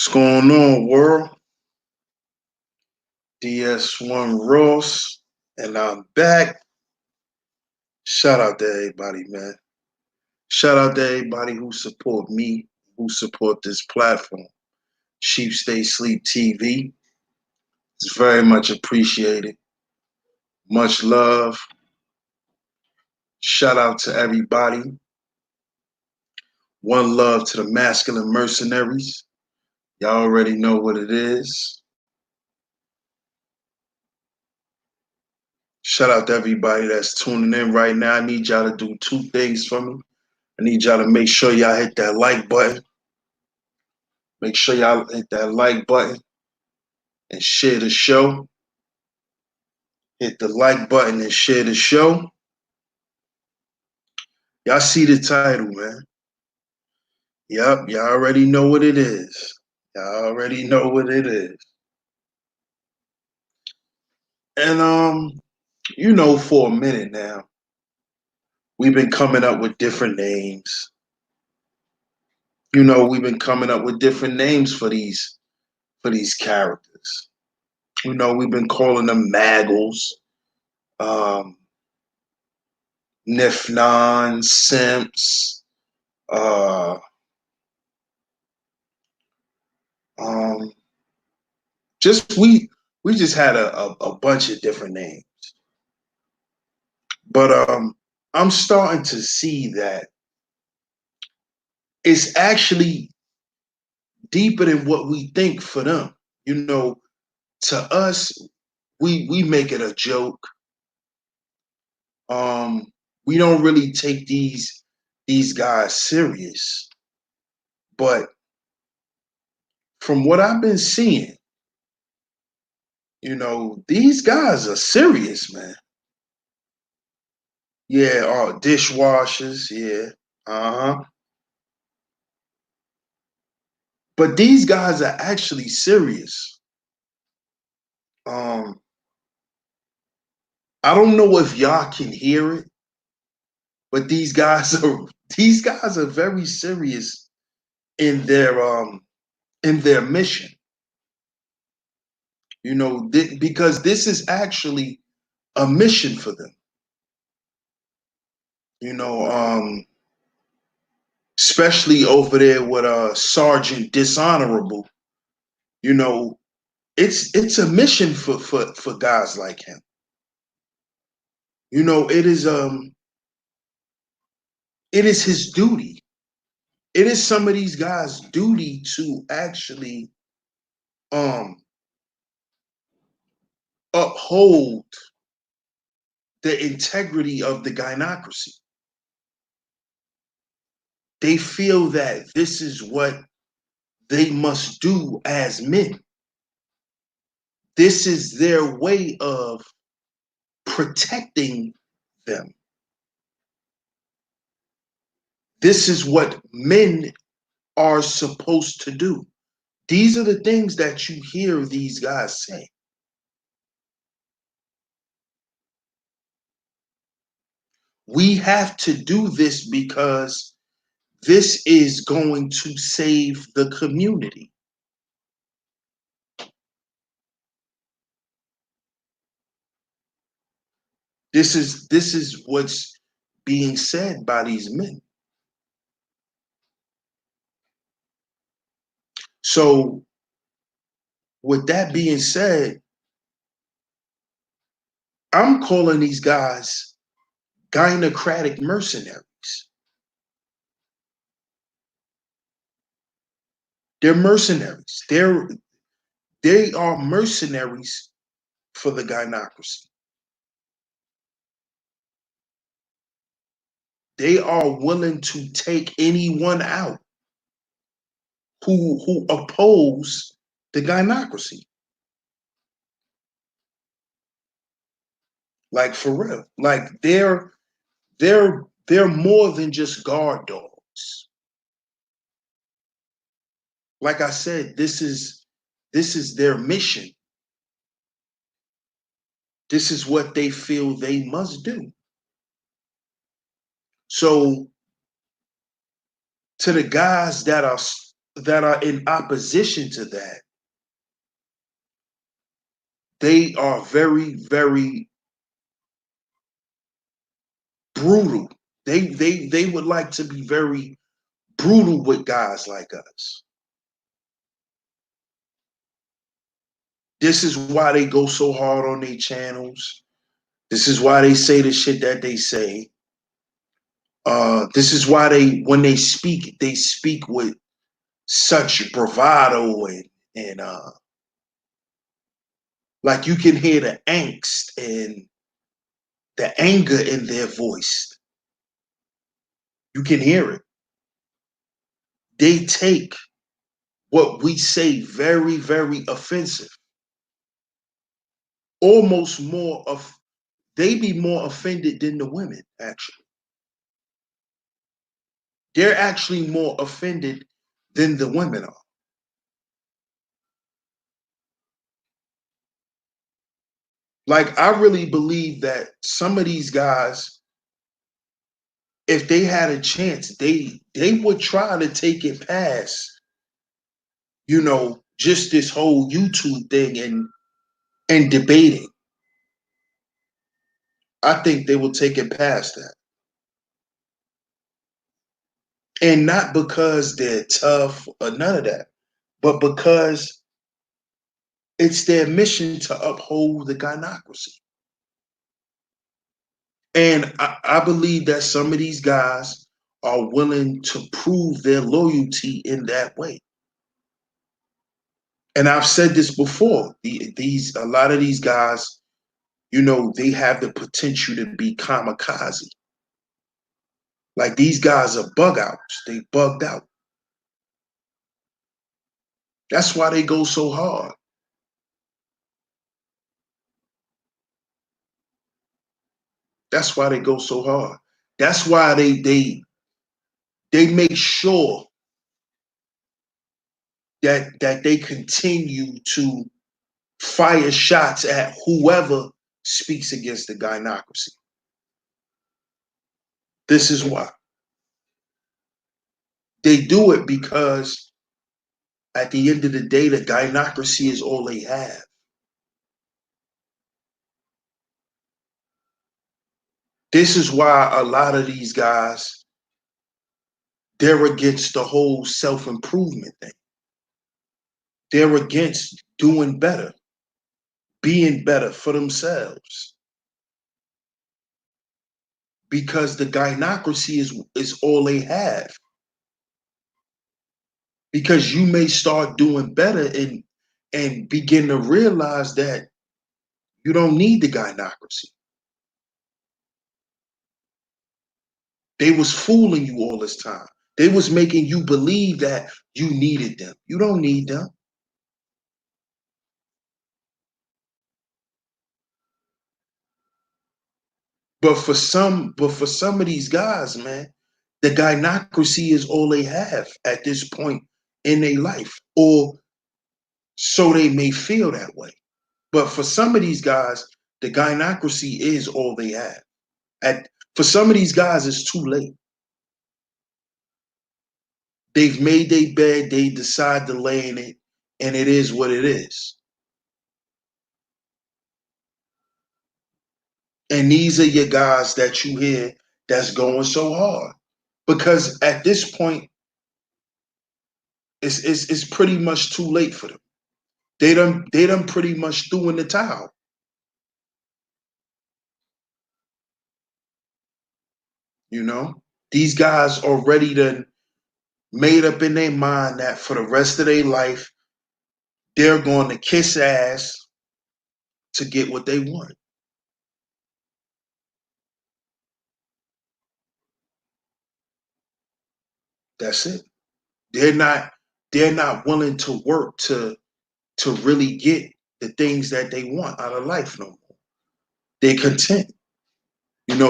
What's going on, world? DS1 Ross, and I'm back. Shout out to everybody, man. Shout out to everybody who support me, who support this platform. Sheep Stay Sleep TV. It's very much appreciated. Much love. Shout out to everybody. One love to the masculine mercenaries. Y'all already know what it is. Shout out to everybody that's tuning in right now. I need y'all to do two things for me. I need y'all to make sure y'all hit that like button. Make sure y'all hit that like button and share the show. Hit the like button and share the show. Y'all see the title, man. Yup, y'all already know what it is. Y'all already know what it is. And for a minute now, we've been coming up with different names. We've been coming up with different names for these characters. We've been calling them Maggles, um, Nifnon, Simps, uh, um, just we just had a bunch of different names. But I'm starting to see that it's actually deeper than what we think for them. To us, we make it a joke. We don't really take these guys serious. But from what I've been seeing, these guys are serious, man. Yeah, dishwashers, yeah. Uh-huh. But these guys are actually serious. Um, I don't know if y'all can hear it, but these guys are very serious in their mission. Because this is actually a mission for them. You know, um, Especially over there with Sergeant Dishonorable. You know, it's a mission for guys like him. It is his duty. It is some of these guys' duty to actually um uphold the integrity of the gynocracy. They feel that this is what they must do as men. This is their way of protecting them. This is what men are supposed to do. These are the things that you hear these guys say. We have to do this because this is going to save the community. This is what's being said by these men. So, with that being said, I'm calling these guys Gynocratic Mercenaries. They're mercenaries. They are mercenaries for the gynocracy. They are willing to take anyone out who oppose the gynocracy. Like, for real. Like, they're more than just guard dogs. Like I said, this is their mission. This is what they feel they must do. So, to the guys that are that are in opposition to that, they are very, very brutal. They would like to be very brutal with guys like us. This is why they go so hard on their channels. This is why they say the shit that they say. This is why when they speak with such bravado and like you can hear the angst and the anger in their voice. You can hear it. They take what we say very, very offensive. Almost more of they be more offended than the women, actually. They're actually more offended than the women are. Like, I really believe that some of these guys, if they had a chance, they would try to take it past, just this whole YouTube thing and debating. I think they will take it past that. And not because they're tough or none of that, but because it's their mission to uphold the gynocracy. And I believe that some of these guys are willing to prove their loyalty in that way. And I've said this before. A lot of these guys, they have the potential to be kamikaze. Like, these guys are bug outs. They bugged out. That's why they go so hard. That's why they go so hard. That's why they make sure that they continue to fire shots at whoever speaks against the gynocracy. This is why. They do it because at the end of the day, the gynocracy is all they have. This is why a lot of these guys, they're against the whole self-improvement thing. They're against doing better, being better for themselves. Because the gynocracy is all they have. Because you may start doing better and begin to realize that you don't need the gynocracy. They was fooling you all this time. They was making you believe that you needed them. You don't need them. But for some of these guys, man, the gynocracy is all they have at this point in their life, or so they may feel that way. But for some of these guys, the gynocracy is all they have. For some of these guys, it's too late. They've made their bed, they decide to lay in it, and it is what it is. And these are your guys that you hear that's going so hard. Because at this point, it's pretty much too late for them. They done pretty much threw in the towel. These guys already done made up in their mind that for the rest of their life, they're going to kiss ass to get what they want. That's it. They're not willing to work to really get the things that they want out of life no more. They're content.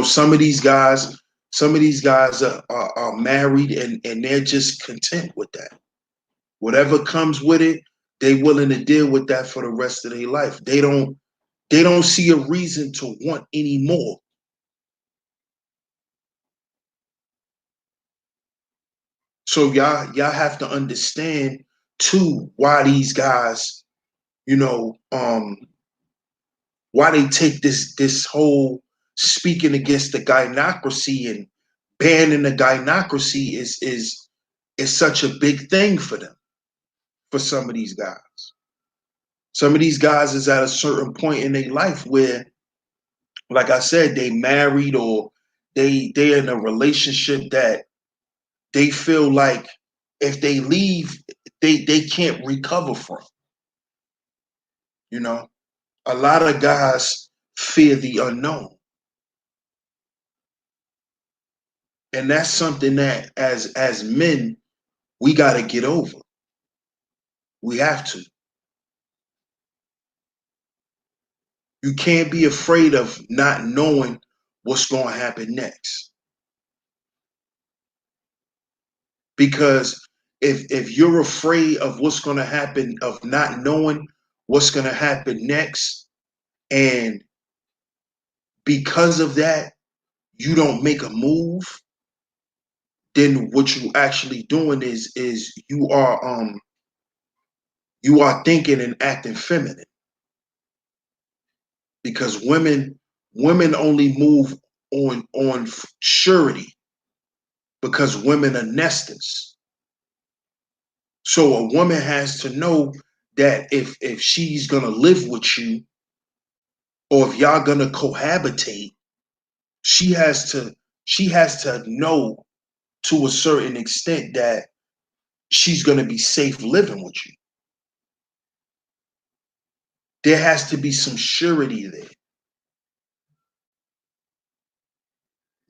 Some of these guys are married and they're just content with that. Whatever comes with it, they're willing to deal with that for the rest of their life. They don't see a reason to want any more. So y'all have to understand too why these guys, you know, why they take this whole speaking against the gynocracy and banning the gynocracy is such a big thing for them, for some of these guys. Some of these guys is at a certain point in their life where, like I said, they married or they're in a relationship that they feel like if they leave, they can't recover from. You know, a lot of guys fear the unknown, and that's something that as men we got to get over. We have to. You can't be afraid of not knowing what's going to happen next, because if you're afraid of what's going to happen, of not knowing what's going to happen next, and because of that you don't make a move, then what you actually doing is you are thinking and acting feminine, because women only move on surety, because women are nesters. So a woman has to know that if she's gonna live with you, or if y'all gonna cohabitate, she has to she has to know to a certain extent that she's gonna be safe living with you. There has to be some surety there.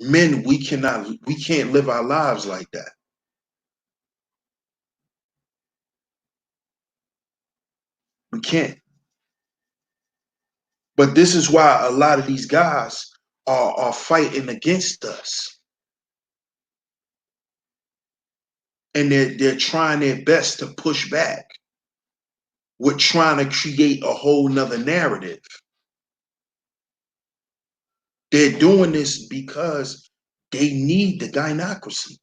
Men, we can't live our lives like that. We can't. But this is why a lot of these guys are fighting against us. And they're trying their best to push back. We're trying to create a whole nother narrative. They're doing this because they need the gynocracy.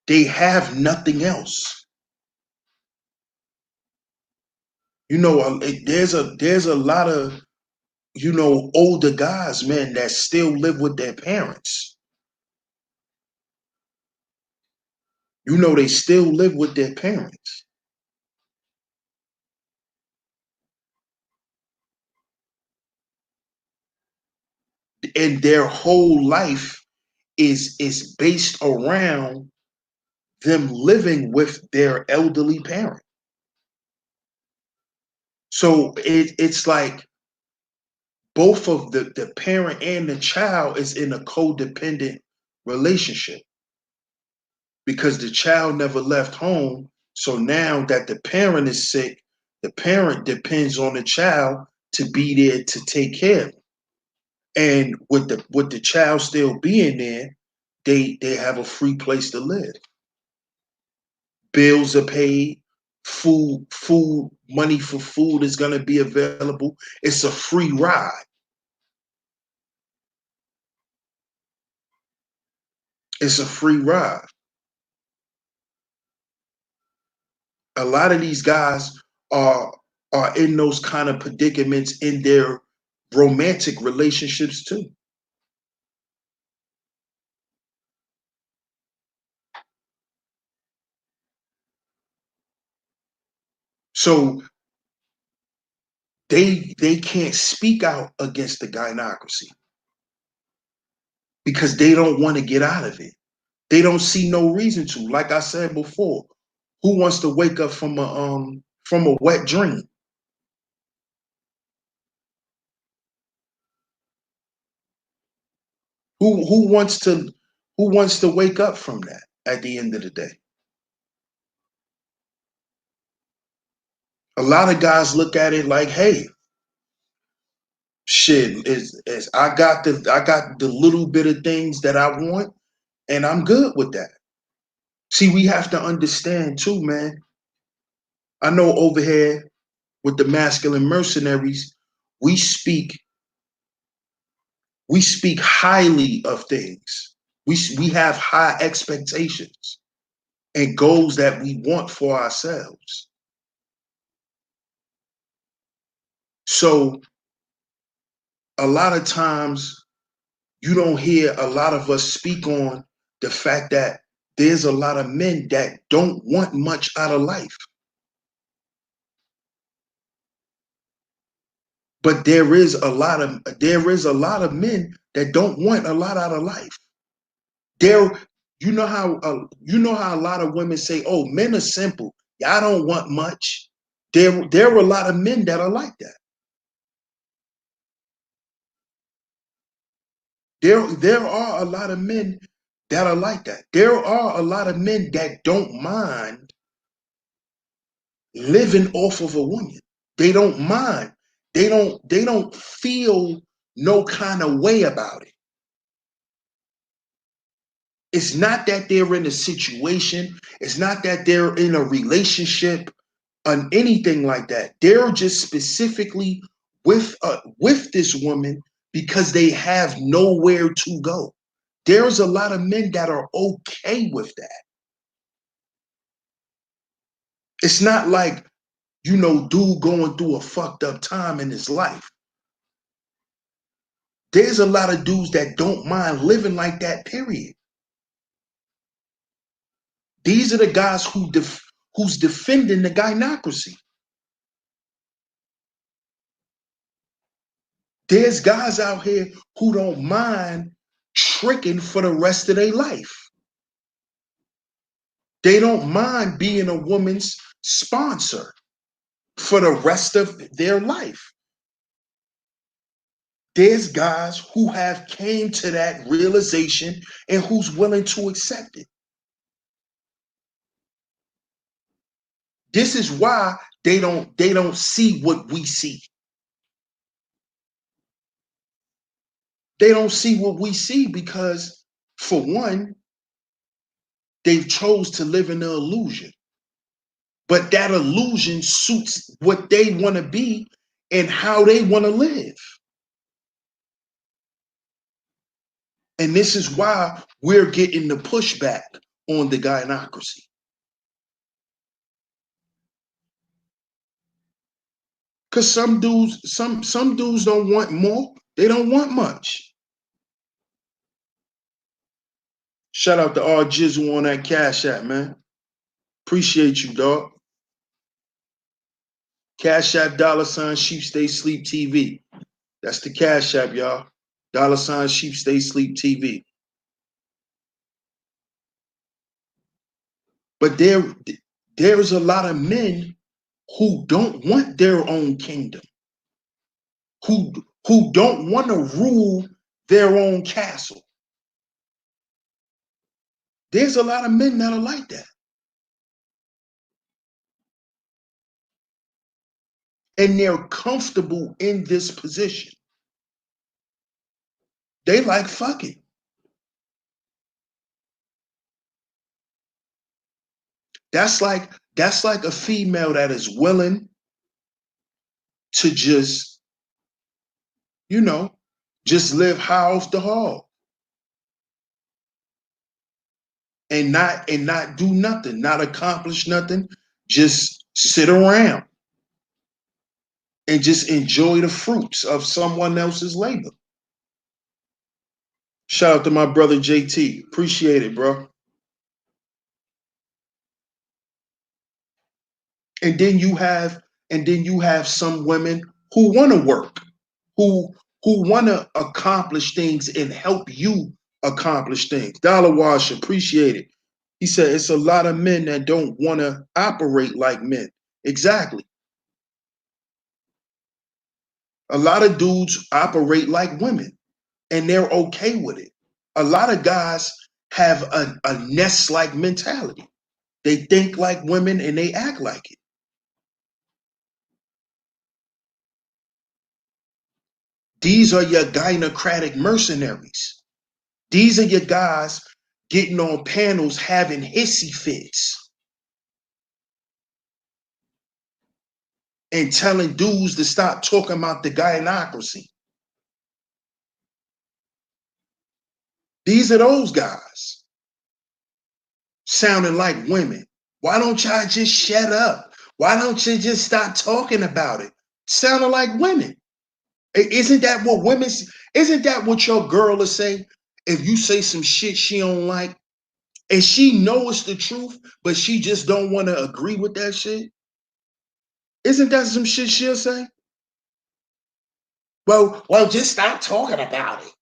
They have nothing else. You know, there's a lot of, you know, older guys, man, that still live with their parents. You know, they still live with their parents. And their whole life is based around them living with their elderly parent. So it's like both of the parent and the child is in a codependent relationship, because the child never left home. So now that the parent is sick, the parent depends on the child to be there to take care of them. And with the child still being there, they have a free place to live. Bills are paid, food money for food is going to be available. It's a free ride. It's a free ride. A lot of these guys are are in those kind of predicaments in their romantic relationships too. So they can't speak out against the gynocracy because they don't want to get out of it. They don't see no reason to. Like I said before, who wants to wake up from a wet dream? Who wants to wake up from that at the end of the day? A lot of guys look at it like, hey, shit, is I got the little bit of things that I want, and I'm good with that. See, we have to understand too, man. I know over here with the masculine mercenaries, we speak we speak highly of things. We have high expectations and goals that we want for ourselves. So a lot of times you don't hear a lot of us speak on the fact that there's a lot of men that don't want much out of life. But there is a lot of men that don't want a lot out of life. There, you know how a lot of women say, "Oh, men are simple. Y'all don't want much." There are a lot of men that are like that. There are a lot of men that are like that. There are a lot of men that don't mind living off of a woman. They don't mind. They don't feel no kind of way about it. It's not that they're in a situation, it's not that they're in a relationship on anything like that. They're just specifically with this woman because they have nowhere to go. There's a lot of men that are okay with that. It's not like, dude going through a fucked up time in his life. There's a lot of dudes that don't mind living like that, period. These are the guys who's defending the gynocracy. There's guys out here who don't mind tricking for the rest of their life. They don't mind being a woman's sponsor for the rest of their life. There's guys who have came to that realization and who's willing to accept it. This is why they don't see what we see. They don't see what we see because, for one, they've chose to live in the illusion. But that illusion suits what they want to be and how they want to live. And this is why we're getting the pushback on the gynocracy. Because some dudes don't want more. They don't want much. Shout out to R Jizzle on that Cash App, man. Appreciate you, dog. Cash App $SheepStaySleepTV. That's the Cash App, y'all. $SheepStaySleepTV. But there's a lot of men who don't want their own kingdom, who don't want to rule their own castle. There's a lot of men that are like that. And they're comfortable in this position. They like fucking. That's like a female that is willing to just live high off the hog and not do nothing, not accomplish nothing, just sit around and just enjoy the fruits of someone else's labor. Shout out to my brother JT. Appreciate it, bro. And then you have some women who want to work, who want to accomplish things and help you accomplish things. Dollar Wash, appreciate it. He said it's a lot of men that don't want to operate like men. Exactly. A lot of dudes operate like women and they're okay with it. A lot of guys have a nest-like mentality. They think like women and they act like it. These are your Gynocratic mercenaries. These are your guys getting on panels having hissy fits and telling dudes to stop talking about the gynocracy. These are those guys sounding like women. Why don't y'all just shut up? Why don't you just stop talking about it? Sounding like women. Isn't that what isn't that what your girl is saying? If you say some shit she don't like, and she knows the truth, but she just don't want to agree with that shit, isn't that some shit she'll say? Well, just stop talking about it.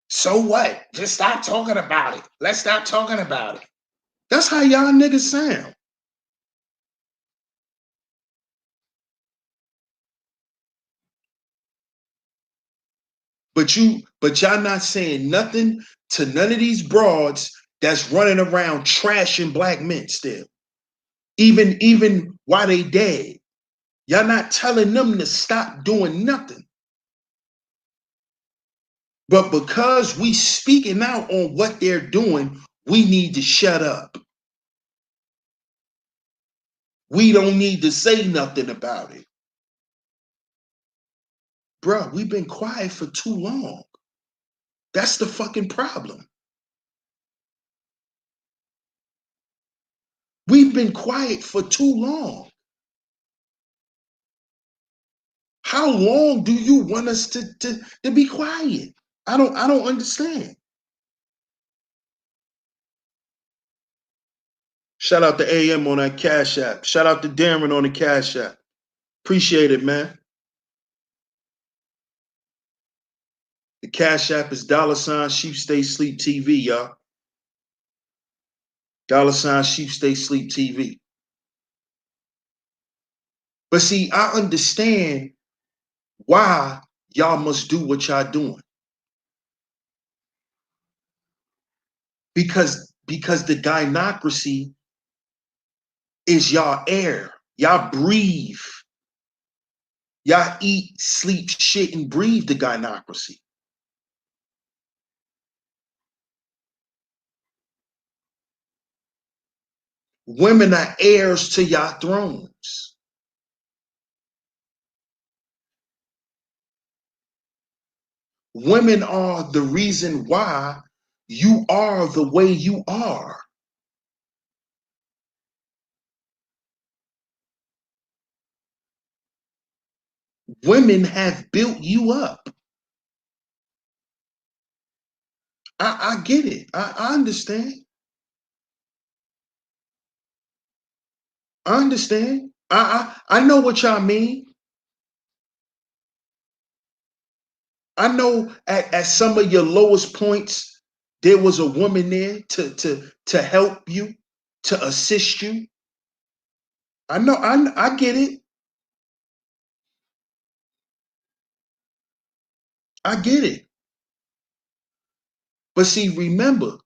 So what? Just stop talking about it. Let's stop talking about it. That's how y'all niggas sound. But y'all not saying nothing to none of these broads that's running around trashing black men still. Even while they dead. Y'all not telling them to stop doing nothing. But because we speaking out on what they're doing, we need to shut up. We don't need to say nothing about it. Bruh, we've been quiet for too long. That's the fucking problem. We've been quiet for too long. How long do you want us to be quiet? I don't understand. Shout out to AM on that Cash App. Shout out to Darren on the Cash App. Appreciate it, man. The Cash App is $SheepStaySleepTV, y'all. $SheepStaySleepTV. But see, I understand why y'all must do what y'all doing. Because the gynocracy is y'all air. Y'all breathe. Y'all eat, sleep, shit, and breathe the gynocracy. Women are heirs to y'all thrones. Women are the reason why you are the way you are. Women have built you up. I get it. I understand. I understand. I know what y'all mean. I know at some of your lowest points, there was a woman there to help you, to assist you. I know, I get it. I get it. But see, remember,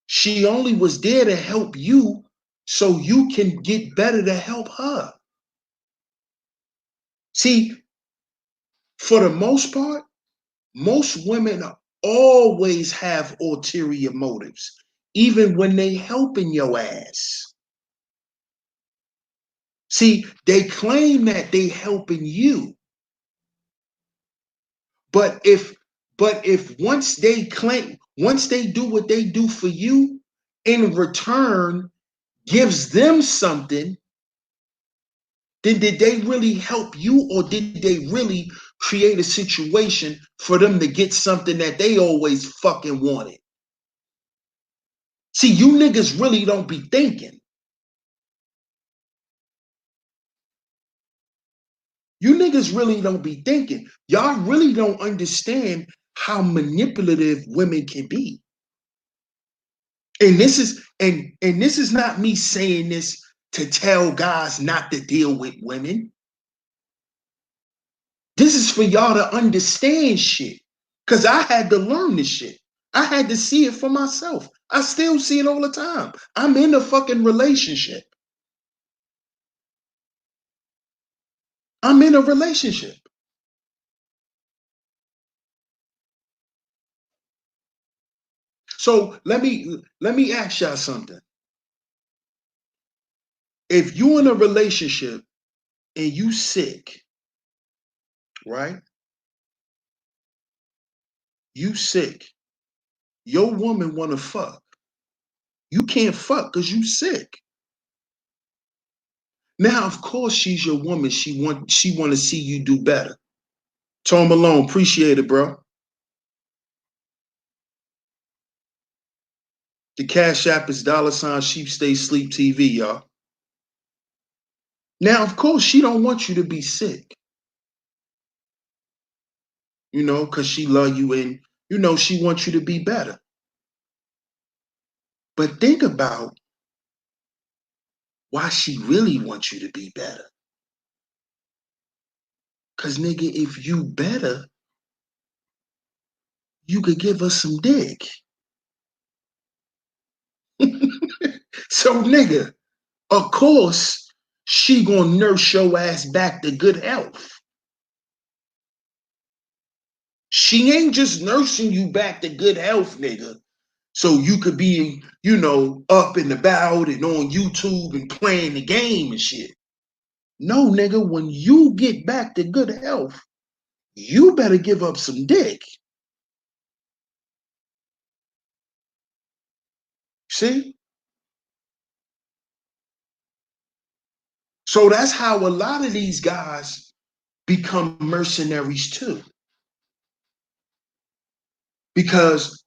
she only was there to help you so you can get better to help her. See, for the most part, most women always have ulterior motives, even when they helping your ass. See, they claim that they helping you, but if once they do what they do for you, in return gives them something, then did they really help you, or did they really create a situation for them to get something that they always fucking wanted? See, you niggas really don't be thinking. You niggas really don't be thinking. Y'all really don't understand how manipulative women can be. And this is not me saying this to tell guys not to deal with women. This is for y'all to understand shit. Cause I had to learn this shit. I had to see it for myself. I still see it all the time. I'm in a fucking relationship. I'm in a relationship. So let me ask y'all something. If you in a relationship and you sick, right? You sick. Your woman wanna fuck. You can't fuck because you sick. Now, of course, she's your woman. She want to see you do better. Tom Malone, appreciate it, bro. The Cash App is $SheepStaysLeepTV, y'all. Now, of course, she don't want you to be sick. You know, because she love you and, you know, she wants you to be better. But think about why she really wants you to be better. Because, nigga, if you better, you could give us some dick. So, nigga, of course, she gonna nurse your ass back to good health. She ain't just nursing you back to good health, nigga. So you could be, you know, up and about and on YouTube and playing the game and shit. No, nigga, when you get back to good health, you better give up some dick. See? So that's how a lot of these guys become mercenaries too. Because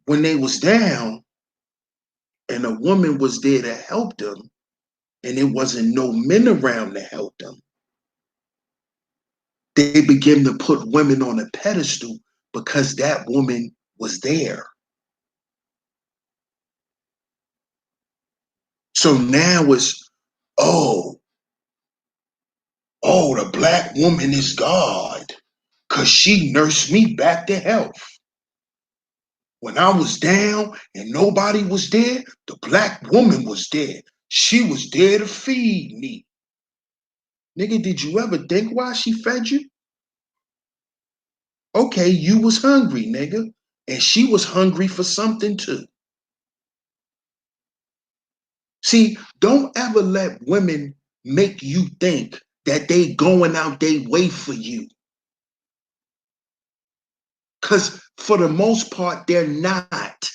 when they was down and a woman was there to help them, and there wasn't no men around to help them, they begin to put women on a pedestal because that woman was there. So now it's, oh, the black woman is God because she nursed me back to health. When I was down and nobody was there, the black woman was there. She was there to feed me. Nigga, did you ever think why she fed you? Okay, you was hungry, nigga. And she was hungry for something too. See, don't ever let women make you think that they going out their way for you. Because for the most part, they're not.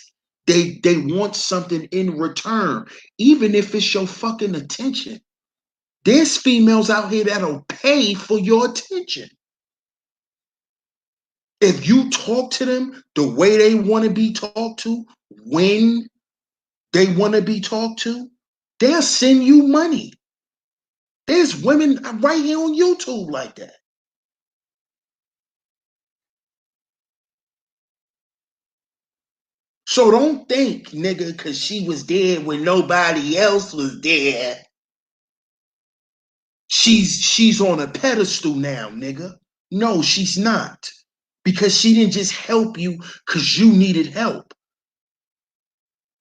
They want something in return, even if it's your fucking attention. There's females out here that'll pay for your attention. If you talk to them the way they want to be talked to, when they want to be talked to, they'll send you money. There's women right here on YouTube like that. So don't think, nigga, because she was there when nobody else was there, she's on a pedestal now, nigga. No, she's not. Because she didn't just help you because you needed help.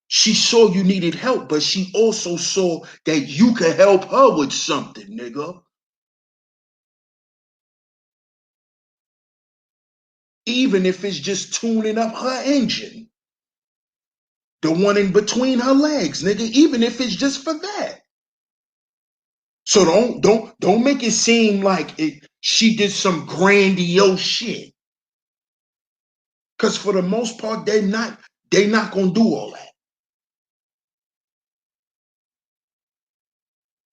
She saw you needed help, but she also saw that you could help her with something, nigga. Even if it's just tuning up her engine. The one in between her legs, nigga, even if it's just for that. So don't make it seem like she did some grandiose shit. Because for the most part, they not gonna do all that.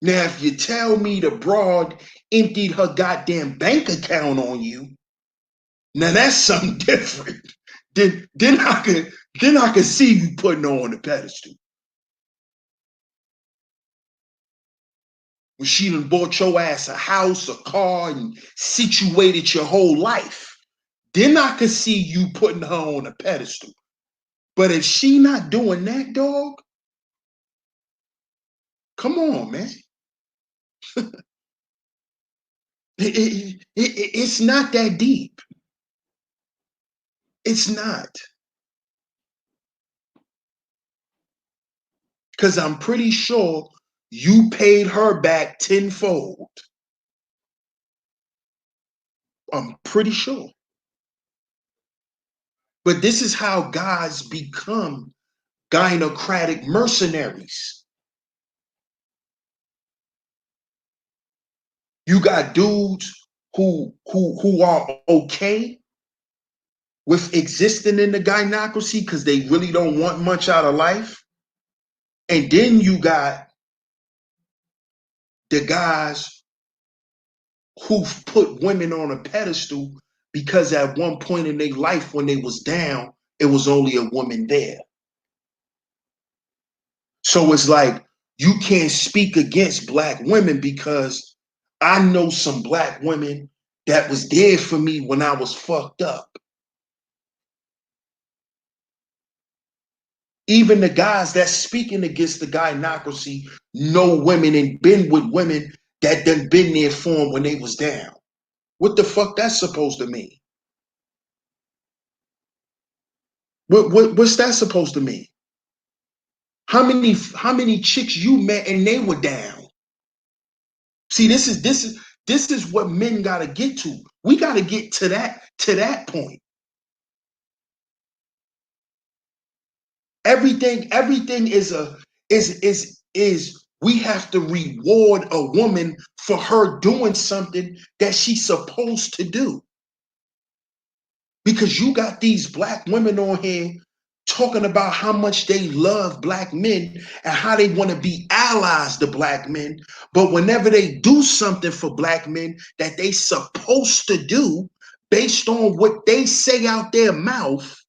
Now, if you tell me the broad emptied her goddamn bank account on you, now that's something different. Then I could see you putting her on the pedestal. When she done bought your ass a house, a car, and situated your whole life, then I could see you putting her on a pedestal. But if she not doing that, dog, come on, man. It's not that deep. It's not. Because I'm pretty sure you paid her back tenfold. I'm pretty sure. But this is how guys become Gynocratic mercenaries. You got dudes who are okay with existing in the gynocracy because they really don't want much out of life. And then you got the guys who've put women on a pedestal because at one point in their life when they was down, it was only a woman there. So it's like you can't speak against black women because I know some black women that was there for me when I was fucked up. Even the guys that's speaking against the gynocracy know women and been with women that done been there for them when they was down. What the fuck that's supposed to mean? What's that supposed to mean? How many chicks you met and they were down? See, this is what men gotta get to. We gotta get to that point. Everything is we have to reward a woman for her doing something that she's supposed to do. Because you got these black women on here talking about how much they love black men and how they want to be allies to black men. But whenever they do something for black men that they supposed to do based on what they say out their mouth,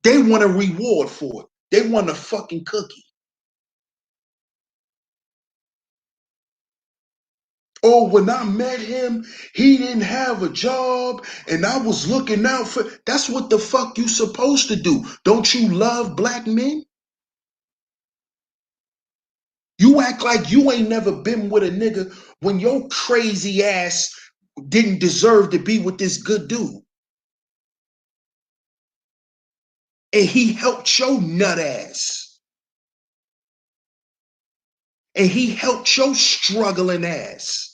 they want a reward for it. They want a fucking cookie. Oh, when I met him, he didn't have a job and I was looking out for. That's what the fuck you supposed to do. Don't you love black men? You act like you ain't never been with a nigga when your crazy ass didn't deserve to be with this good dude. And he helped your nut ass. And he helped your struggling ass.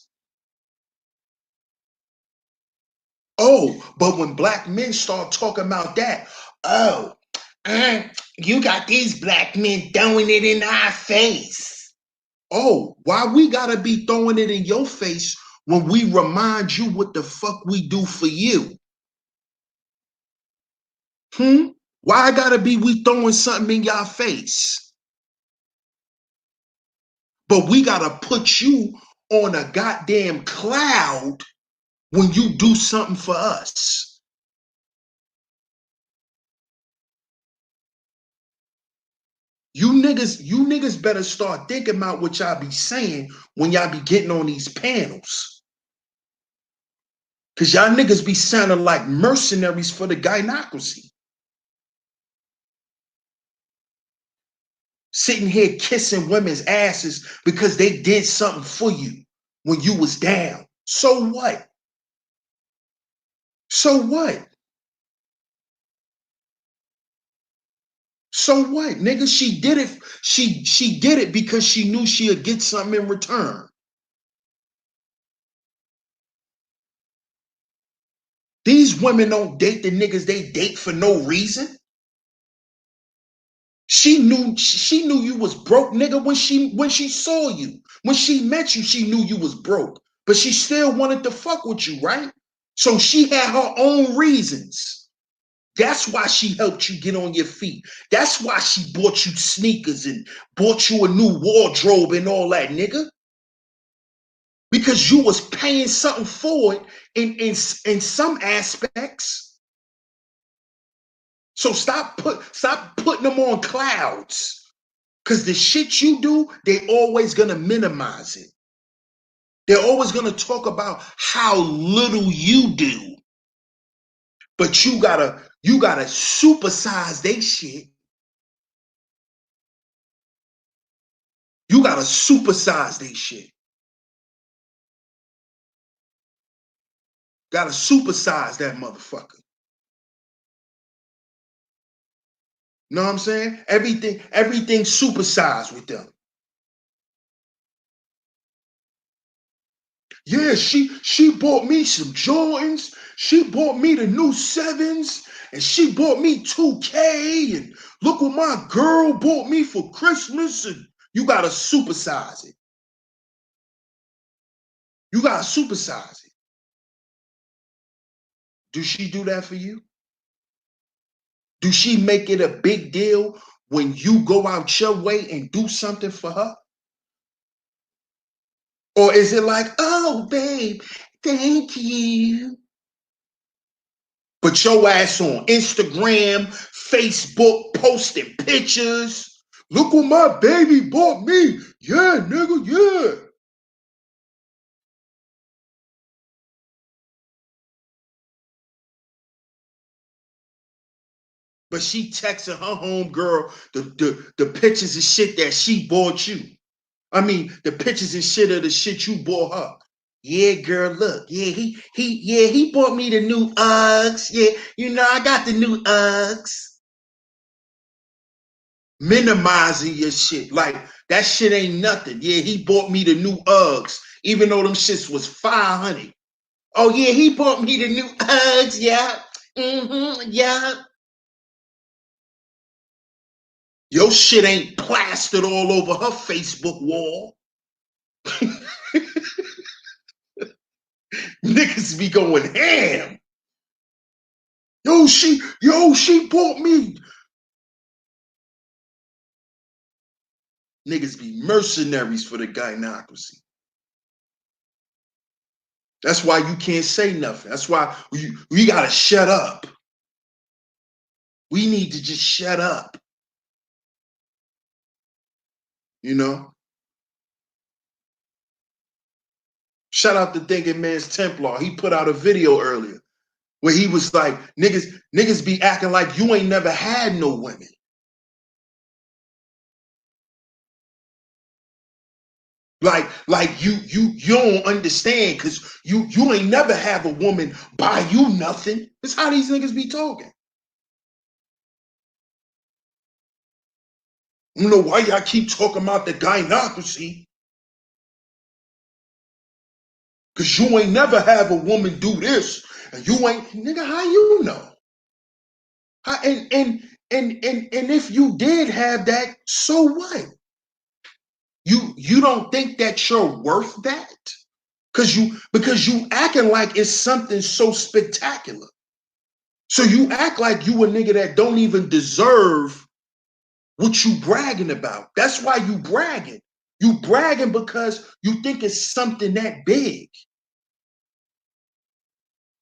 Oh, but when black men start talking about that, oh, you got these black men throwing it in our face. Oh, why we gotta be throwing it in your face when we remind you what the fuck we do for you? Why I gotta be we throwing something in y'all face? But we gotta put you on a goddamn cloud when you do something for us. You niggas better start thinking about what y'all be saying when y'all be getting on these panels. Cause y'all niggas be sounding like mercenaries for the gynocracy. Sitting here kissing women's asses because they did something for you when you was down. So what? So what? So what, nigga? She did it. She did it because she knew she'd get something in return. These women don't date the niggas they date for no reason. She knew you was broke, nigga, when she saw you. When she met you, she knew you was broke. But she still wanted to fuck with you, right? So she had her own reasons. That's why she helped you get on your feet. That's why she bought you sneakers and bought you a new wardrobe and all that, nigga. Because you was paying something for it in some aspects. So stop putting them on clouds. Because the shit you do, they always gonna minimize it. They're always gonna talk about how little you do. But you gotta supersize they shit. You gotta supersize they shit. Gotta supersize that motherfucker. Know what I'm saying? Everything supersized with them. Yeah, she bought me some Jordans. She bought me the new sevens, and she bought me 2K. And look what my girl bought me for Christmas. And you gotta supersize it. You gotta supersize it. Do she do that for you? Do she make it a big deal when you go out your way and do something for her? Or is it like, oh, babe, thank you? But your ass on Instagram, Facebook, posting pictures. Look what my baby bought me. Yeah, nigga, yeah. But she texting her homegirl the pictures and shit that she bought you. I mean, the pictures and shit of the shit you bought her. Yeah, girl, look. Yeah, he bought me the new Uggs. Yeah, you know, I got the new Uggs. Minimizing your shit. Like, that shit ain't nothing. Yeah, he bought me the new Uggs, even though them shits was 500. Oh, yeah, he bought me the new Uggs. Yeah. Yeah. Your shit ain't plastered all over her Facebook wall. Niggas be going ham. She bought me. Niggas be mercenaries for the gynocracy. That's why you can't say nothing. That's why we gotta shut up. We need to just shut up. You know? Shout out to Thinking Man's Templar. He put out a video earlier where he was like, niggas be acting like you ain't never had no women. Like you don't understand because you ain't never have a woman buy you nothing. That's how these niggas be talking. I don't know why y'all keep talking about the gynocracy. Cause you ain't never have a woman do this. And you ain't, nigga, how you know? And if you did have that, so what? You don't think that you're worth that? Because you acting like it's something so spectacular. So you act like you a nigga that don't even deserve what you bragging about. That's why you bragging. You bragging because you think it's something that big.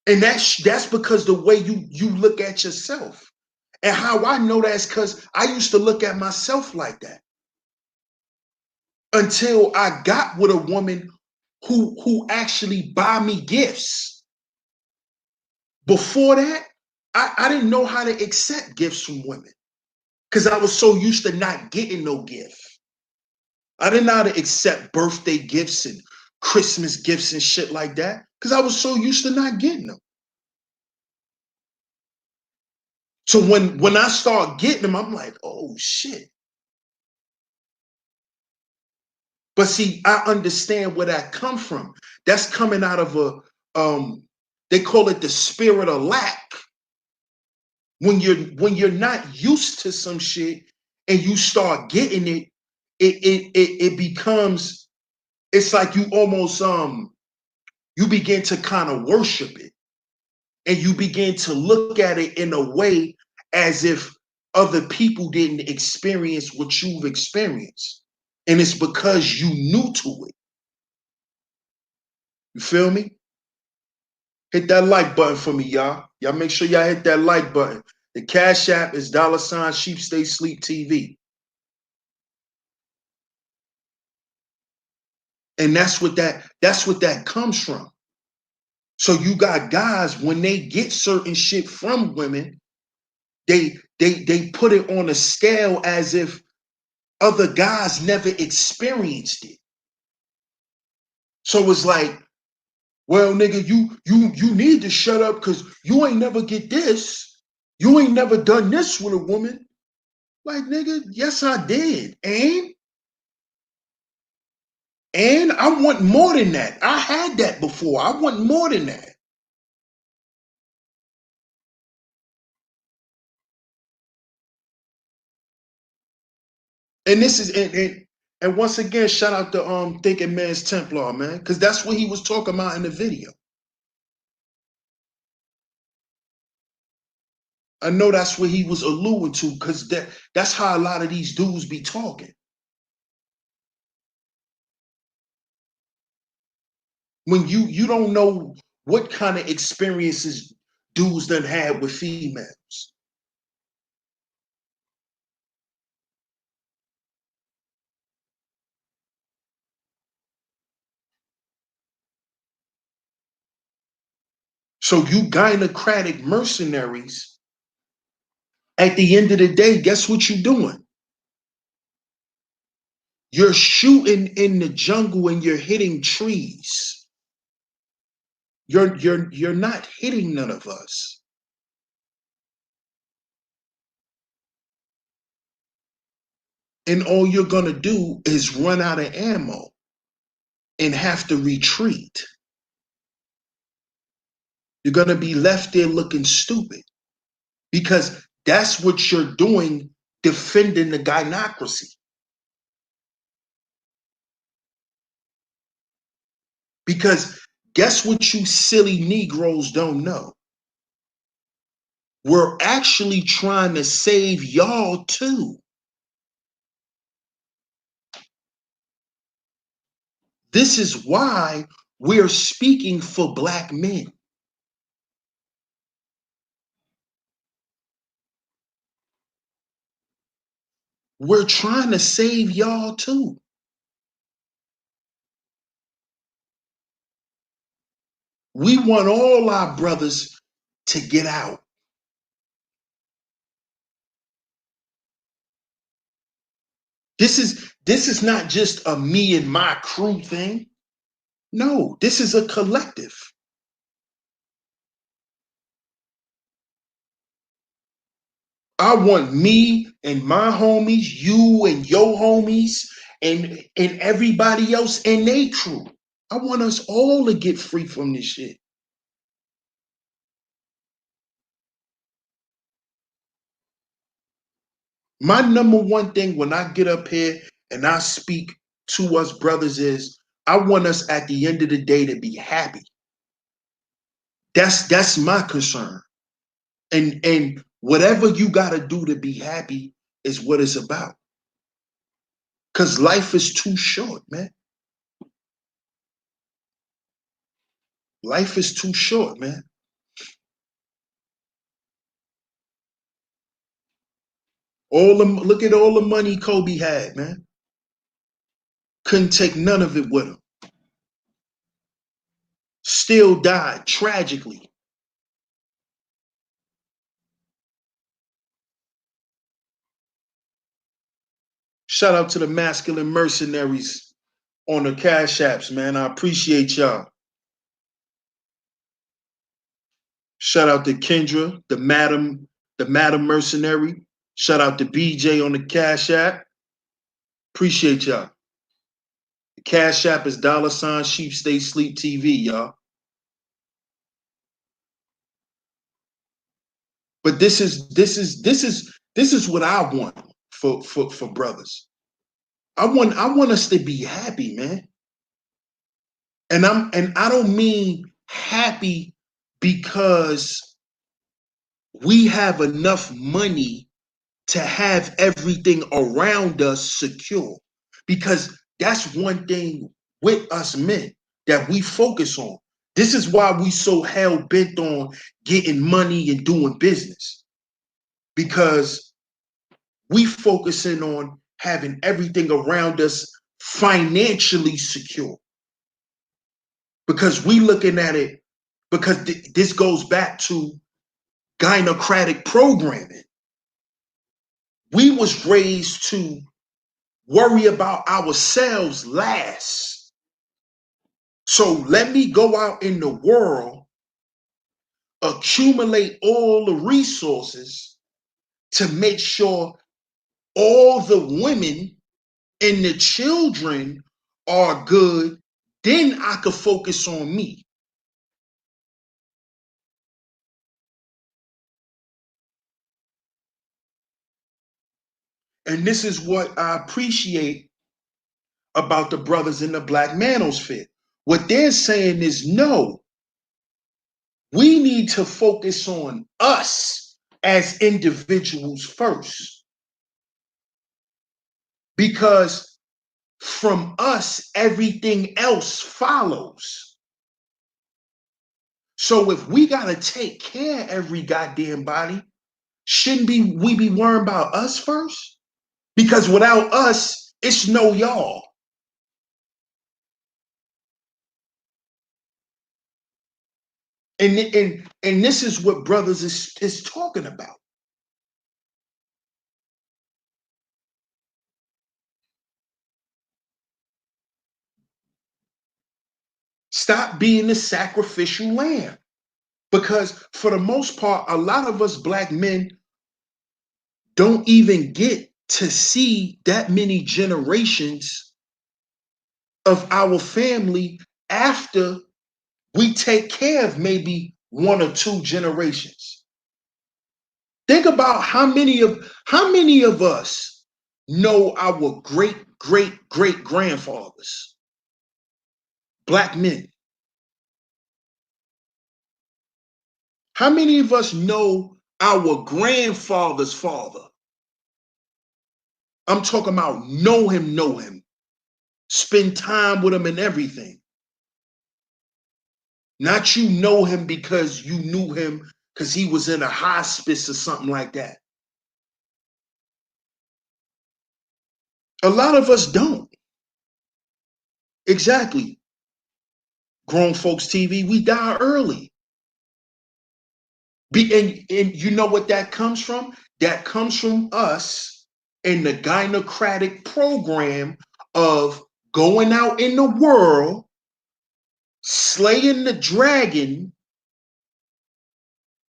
And that's because the way you look at yourself. And how I know that's because I used to look at myself like that. Until I got with a woman who actually buy me gifts. Before that, I didn't know how to accept gifts from women because I was so used to not getting no gift. I didn't know how to accept birthday gifts and Christmas gifts and shit like that because I was so used to not getting them. So when I start getting them, I'm like, oh shit. But see, I understand where that come from. That's coming out of they call it the spirit of lack. When you're not used to some shit and you start getting it becomes, it's like you almost you begin to kind of worship it. And you begin to look at it in a way as if other people didn't experience what you've experienced. And it's because you new to it. You feel me? Hit that like button for me, y'all. Y'all make sure y'all hit that like button. The Cash App is $SheepStaySleepTV. And that's what that comes from. So you got guys, when they get certain shit from women, they put it on a scale as if other guys never experienced it. So it's like, well, nigga, you need to shut up because you ain't never get this. You ain't never done this with a woman. Like, nigga, yes, I did. And I want more than that. I had that before. I want more than that. And this is and once again, shout out to Thinking Man's Templar, man, because that's what he was talking about in the video. I know that's what he was alluding to, because that's how a lot of these dudes be talking. When you don't know what kind of experiences dudes done had with females. So you Gynocratic mercenaries, at the end of the day, guess what you're doing? You're shooting in the jungle and you're hitting trees. You're not hitting none of us. And all you're gonna do is run out of ammo and have to retreat. You're gonna be left there looking stupid, because that's what you're doing, defending the gynocracy. Because guess what you silly Negroes don't know? We're actually trying to save y'all too. This is why we're speaking for Black men. We're trying to save y'all too. We want all our brothers to get out. This is not just a me and my crew thing. No, this is a collective. I want me and my homies, you and your homies, and everybody else in their crew. I want us all to get free from this shit. My number one thing when I get up here and I speak to us brothers is, I want us at the end of the day to be happy. That's my concern. And whatever you gotta do to be happy is what it's about. Cause life is too short, man. Life is too short, man. Look at all the money Kobe had, man. Couldn't take none of it with him. Still died tragically. Shout out to the masculine mercenaries on the Cash Apps, man. I appreciate y'all. Shout out to Kendra, the Madam Mercenary. Shout out to BJ on the Cash App. Appreciate y'all. The Cash App is $SheepStaysLeepTV, y'all. But this is what I want for brothers. I want us to be happy, man. And I don't mean happy because we have enough money to have everything around us secure. Because that's one thing with us men that we focus on. This is why we so hell bent on getting money and doing business. Because we focusing on having everything around us financially secure. Because we looking at it, because this goes back to gynocratic programming. We was raised to worry about ourselves last. So let me go out in the world, accumulate all the resources to make sure all the women and the children are good. Then I could focus on me. And this is what I appreciate about the brothers in the Black Manosphere. What they're saying is, no, we need to focus on us as individuals first. Because from us, everything else follows. So if we gotta take care of every goddamn body, shouldn't we be worrying about us first? Because without us, it's no y'all. And this is what brothers is talking about. Stop being the sacrificial lamb. Because for the most part, a lot of us black men don't even get to see that many generations of our family after we take care of maybe one or two generations. Think about how many of us know our great great great grandfathers, black men. How many of us know our grandfather's father? I'm talking about know him, spend time with him and everything. Not you know him because you knew him because he was in a hospice or something like that. A lot of us don't. Exactly. Grown folks TV, we die early. And you know what that comes from? That comes from us in the Gynocratic program of going out in the world, slaying the dragon,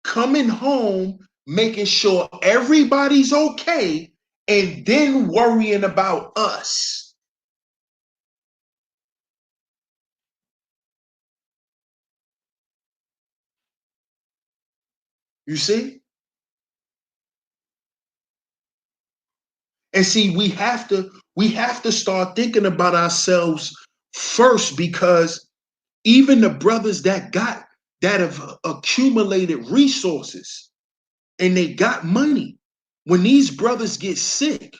coming home, making sure everybody's okay, and then worrying about us. You see? And see, we have to start thinking about ourselves first, because even the brothers that have accumulated resources and they got money, when these brothers get sick,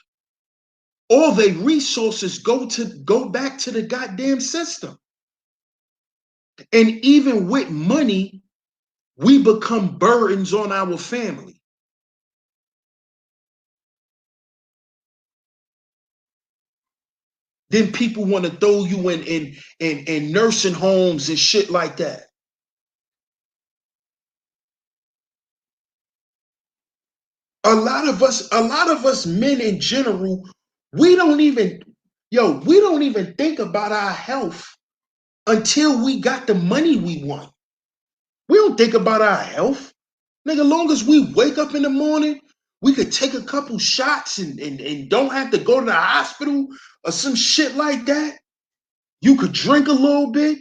all their resources go back to the goddamn system. And even with money, we become burdens on our family. Then people want to throw you in nursing homes and shit like that. A lot of us men in general, we don't even think about our health until we got the money we want. We don't think about our health. Nigga, long as we wake up in the morning, we could take a couple shots and don't have to go to the hospital or some shit like that. You could drink a little bit.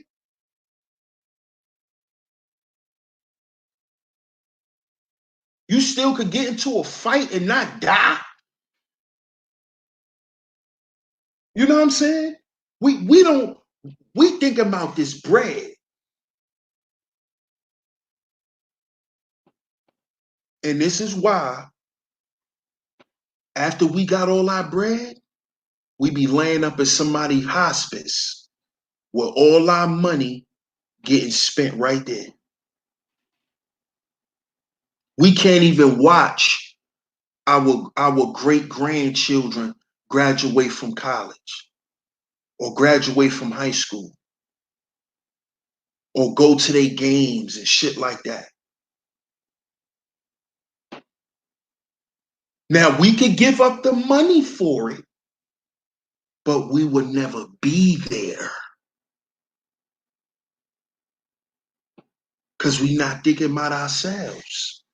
You still could get into a fight and not die. You know what I'm saying? We think about this bread. And this is why after we got all our bread, we be laying up in somebody's hospice with all our money getting spent right there. We can't even watch our great grandchildren graduate from college or graduate from high school or go to their games and shit like that. Now we could give up the money for it, but we would never be there because we're not thinking about ourselves.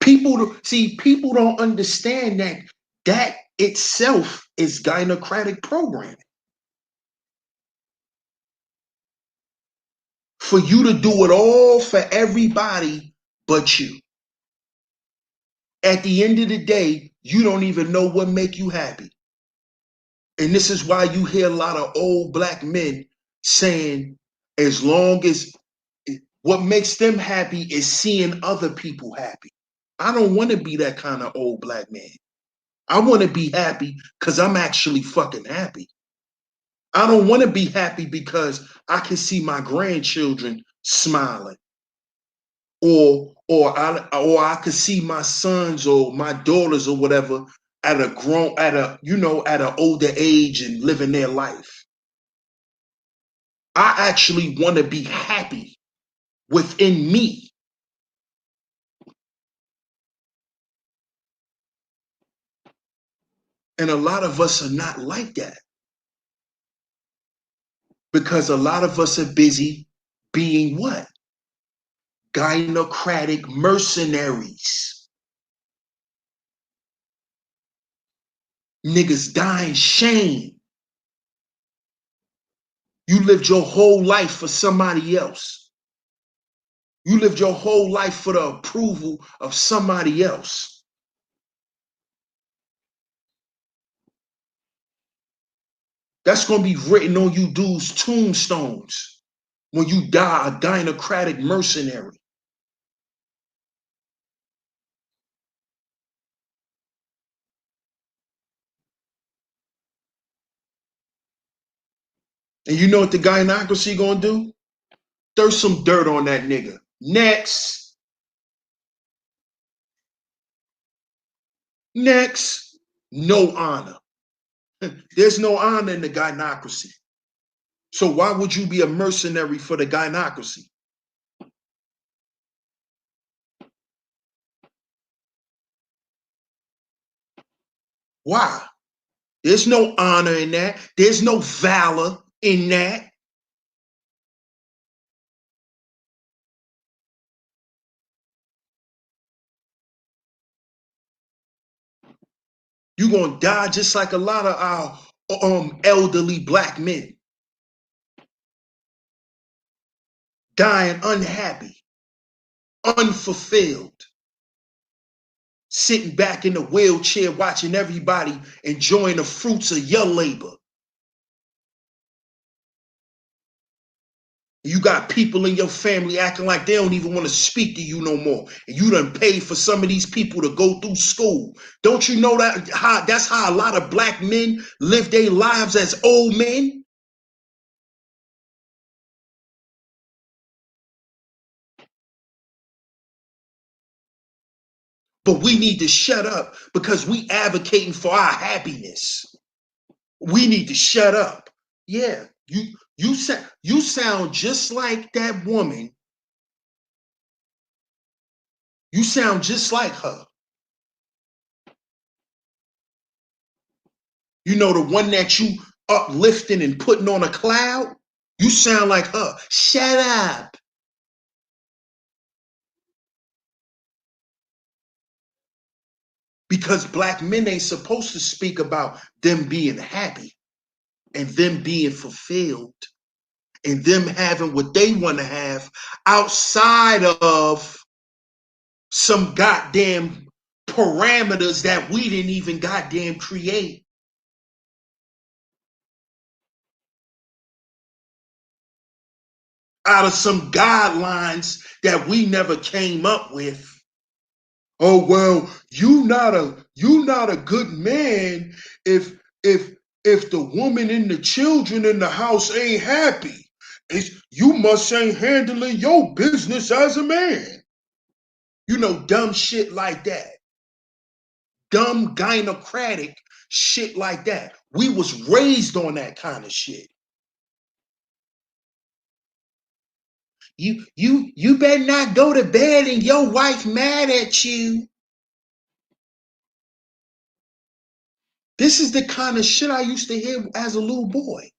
People don't understand that itself is gynocratic programming. For you to do it all for everybody but you. At the end of the day, you don't even know what make you happy. And this is why you hear a lot of old black men saying, as long as What makes them happy is seeing other people happy. I don't want to be that kind of old black man. I want to be happy because I'm actually fucking happy. I don't want to be happy because I can see my grandchildren smiling, or I could see my sons or my daughters or whatever at an older age and living their life. I actually want to be happy within me. And a lot of us are not like that because a lot of us are busy being what? Gynocratic mercenaries. Niggas dying shame. You lived your whole life for somebody else. You lived your whole life for the approval of somebody else. That's going to be written on you dudes' tombstones when you die, a gynocratic mercenary. And you know what the gynocracy going to do? Throw some dirt on that nigga. Next. Next. No honor. There's no honor in the gynocracy. So why would you be a mercenary for the gynocracy? Why? There's no honor in that. There's no valor in that. You're going to die just like a lot of our elderly black men. Dying unhappy, unfulfilled, sitting back in the wheelchair watching everybody enjoying the fruits of your labor. You got people in your family acting like they don't even want to speak to you no more. And you done paid for some of these people to go through school. Don't you know that's how a lot of black men live their lives as old men? But we need to shut up because we advocating for our happiness. We need to shut up. Yeah, you sound just like that woman. You sound just like her. You know, the one that you uplifting and putting on a cloud? You sound like her. Shut up. Because black men ain't supposed to speak about them being happy and them being fulfilled and them having what they want to have outside of some goddamn parameters that we didn't even goddamn create. Out of some guidelines that we never came up with. Oh well, you not a good man if the woman and the children in the house ain't happy. You must ain't handling your business as a man. You know, dumb shit like that. Dumb gynocratic shit like that. We was raised on that kind of shit. You better not go to bed and your wife mad at you. This is the kind of shit I used to hear as a little boy.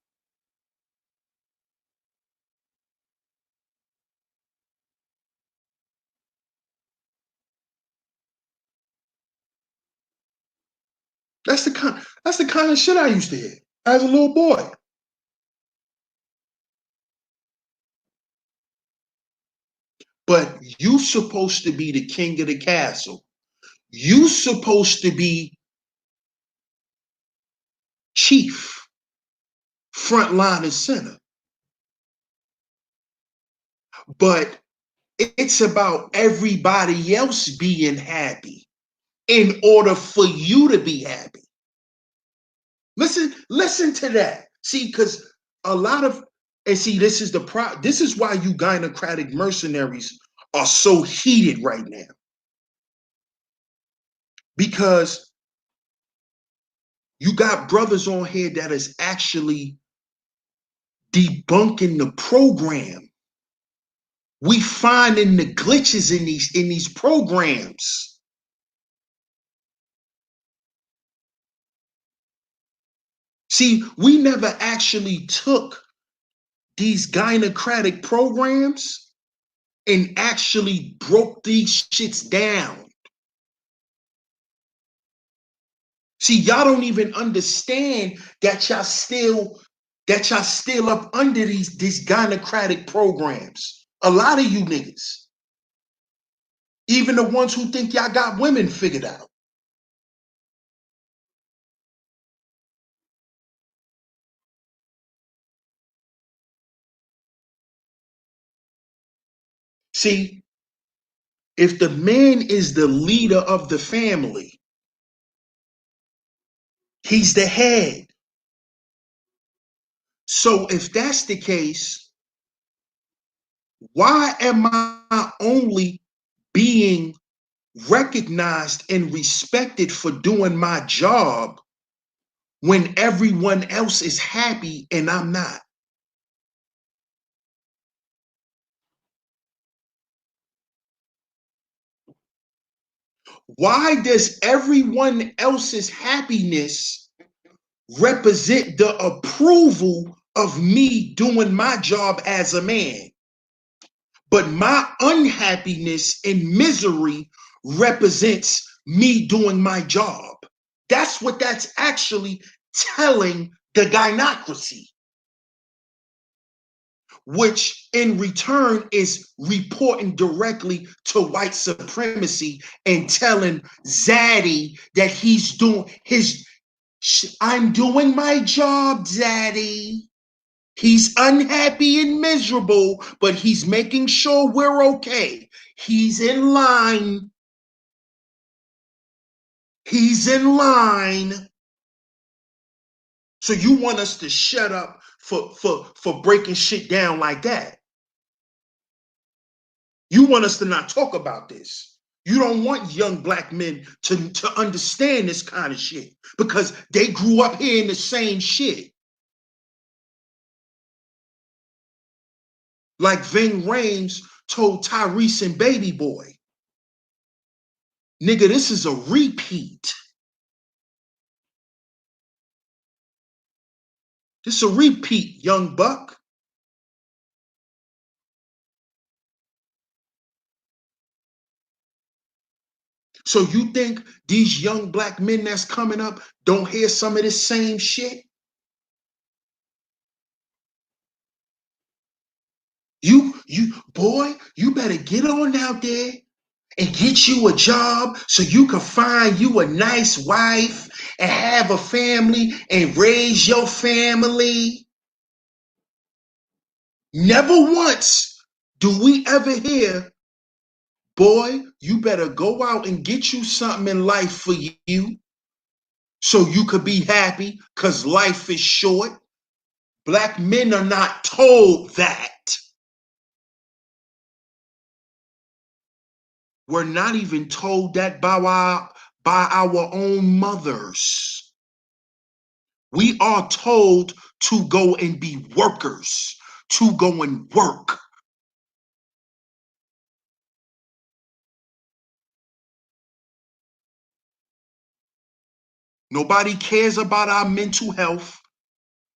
That's the kind of shit I used to hear as a little boy. But you supposed to be the king of the castle. You supposed to be chief, front line and center. But It's about everybody else being happy in order for you to be happy. Listen to that. See, because a lot of, and see, this is this is why you Gynocratic mercenaries are so heated right now. Because you got brothers on here that is actually debunking the program. We finding the glitches in these programs. See, we never actually took these gynocratic programs and actually broke these shits down. See, y'all don't even understand that y'all still up under these gynocratic programs. A lot of you niggas, even the ones who think y'all got women figured out. See, if the man is the leader of the family, he's the head. So if that's the case, why am I only being recognized and respected for doing my job when everyone else is happy and I'm not? Why does everyone else's happiness represent the approval of me doing my job as a man? But my unhappiness and misery represents me doing my job. That's what that's actually telling the gynocracy, which in return is reporting directly to white supremacy and telling Zaddy that he's doing his, I'm doing my job, Zaddy. He's unhappy and miserable, but he's making sure we're okay. He's in line. He's in line. So you want us to shut up for breaking shit down like that? You want us to not talk about this? You don't want young black men to understand this kind of shit because they grew up hearing the same shit. Like Ving Rhames told Tyrese and Baby Boy, nigga, this is a repeat. This is a repeat, young buck. So you think these young black men that's coming up don't hear some of this same shit? Boy, you better get on out there and get you a job so you can find you a nice wife and have a family and raise your family. Never once do we ever hear, boy, you better go out and get you something in life for you so you could be happy because life is short. Black men are not told that. We're not even told that by our own mothers. We are told to go and be workers, to go and work. Nobody cares about our mental health.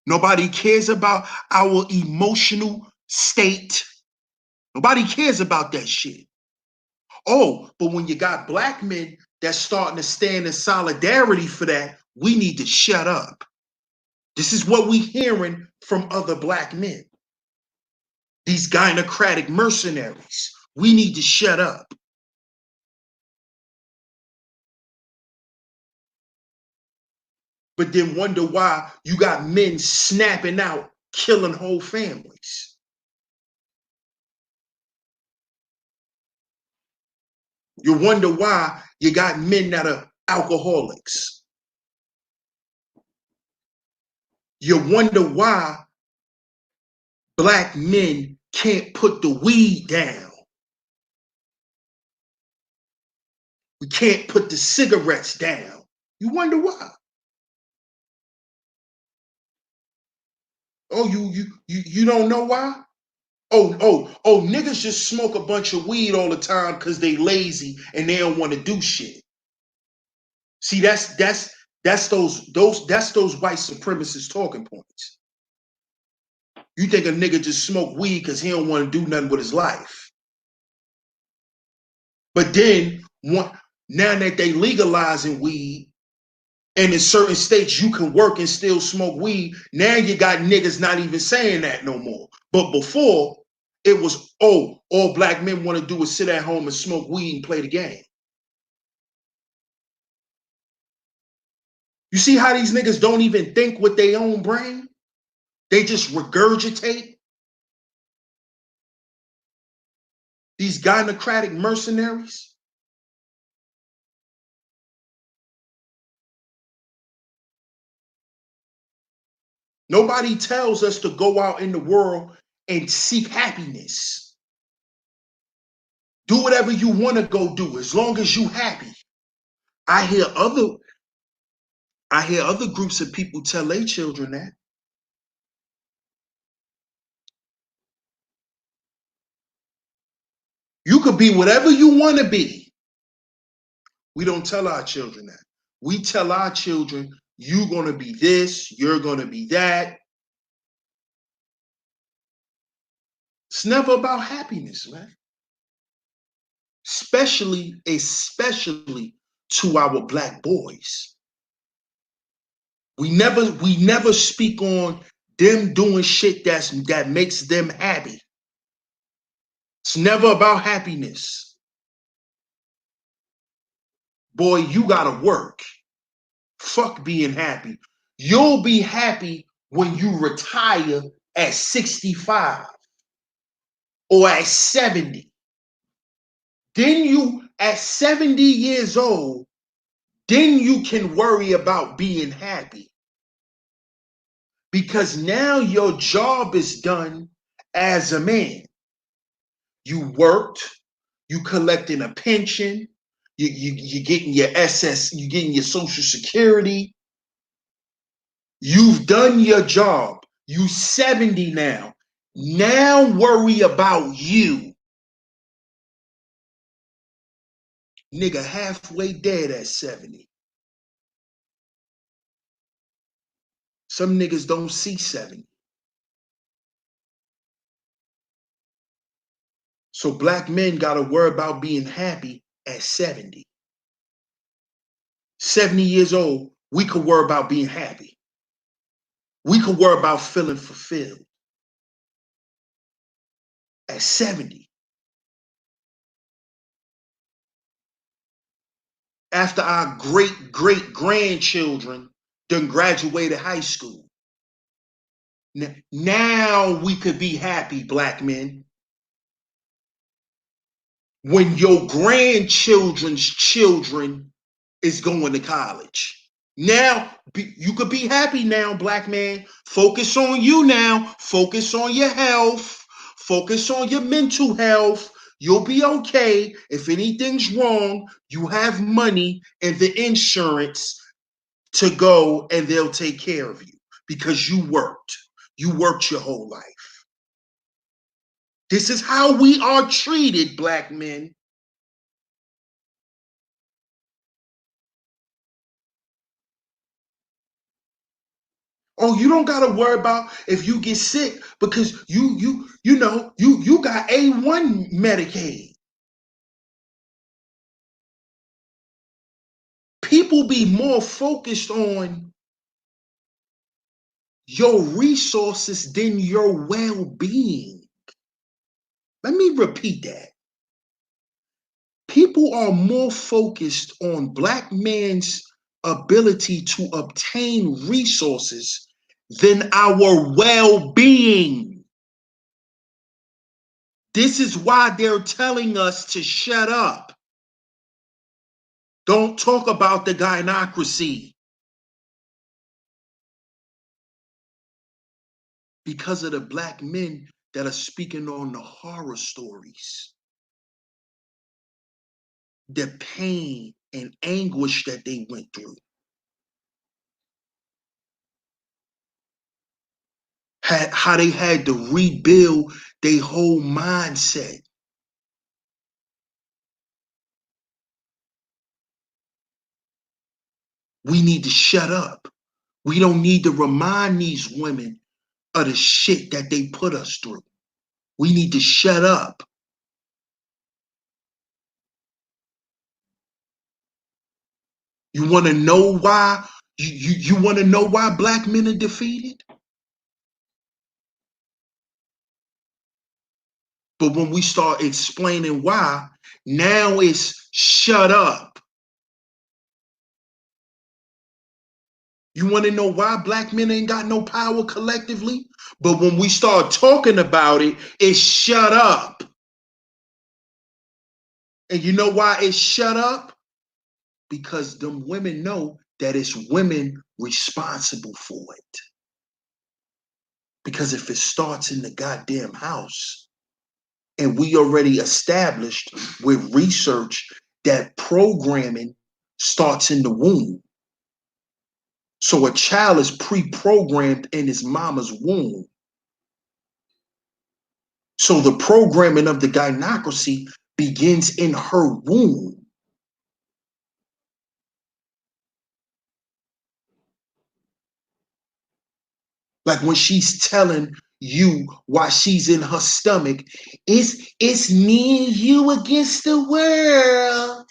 Nobody cares about our emotional state. Nobody cares about that shit. Oh, but when you got black men that's starting to stand in solidarity for that, we need to shut up. This is what we're hearing from other black men. These gynocratic mercenaries. We need to shut up. But then wonder why you got men snapping out, killing whole families. You wonder why you got men that are alcoholics. You wonder why black men can't put the weed down. We can't put the cigarettes down. You wonder why. Oh, you don't know why? Oh, niggas just smoke a bunch of weed all the time because they lazy and they don't want to do shit. See, that's those white supremacist talking points. You think a nigga just smoke weed because he don't want to do nothing with his life. But then now that they legalizing weed, and in certain states you can work and still smoke weed, now you got niggas not even saying that no more. But before, it was, oh, all black men want to do is sit at home and smoke weed and play the game. You see how these niggas don't even think with their own brain? They just regurgitate. These Gynocratic mercenaries. Nobody tells us to go out in the world and seek happiness. Do whatever you want to go do as long as you happy. I hear other groups of people tell their children that. You could be whatever you want to be. We don't tell our children that. We tell our children, you're going to be this, you're going to be that. It's never about happiness, man. Especially to our black boys. We never speak on them doing shit that makes them happy. It's never about happiness. Boy, you gotta work. Fuck being happy. You'll be happy when you retire at 65 or at 70. Then you, at 70 years old, then you can worry about being happy. Because now your job is done as a man. You worked, you collecting a pension, you getting your you getting your Social Security. You've done your job. You 70 now. Now worry about you. Nigga halfway dead at 70. Some niggas don't see 70. So black men gotta worry about being happy at 70. 70 years old, we could worry about being happy. We could worry about feeling fulfilled. At 70. After our great-great-grandchildren done graduated high school. Now we could be happy, black men. When your grandchildren's children is going to college. Now, you could be happy now, black man. Focus on you now. Focus on your health. Focus on your mental health. You'll be okay. If anything's wrong, you have money and the insurance to go and they'll take care of you because you worked. You worked your whole life. This is how we are treated, black men. Oh, you don't gotta worry about if you get sick because you got A1 Medicaid. People be more focused on your resources than your well-being. Let me repeat that. People are more focused on black man's ability to obtain resources than our well-being. This is why they're telling us to shut up. Don't talk about the gynocracy. Because of the black men that are speaking on the horror stories, the pain and anguish that they went through. How they had to rebuild their whole mindset. We need to shut up. We don't need to remind these women of the shit that they put us through. We need to shut up. You want to know why? You want to know why black men are defeated? But when we start explaining why, now it's shut up. You want to know why black men ain't got no power collectively? But when we start talking about it, it's shut up. And you know why it's shut up? Because them women know that it's women responsible for it. Because if it starts in the goddamn house, and we already established with research that programming starts in the womb. So a child is pre-programmed in his mama's womb. So the programming of the gynocracy begins in her womb. Like when she's telling you why she's in her stomach, it's me and you against the world.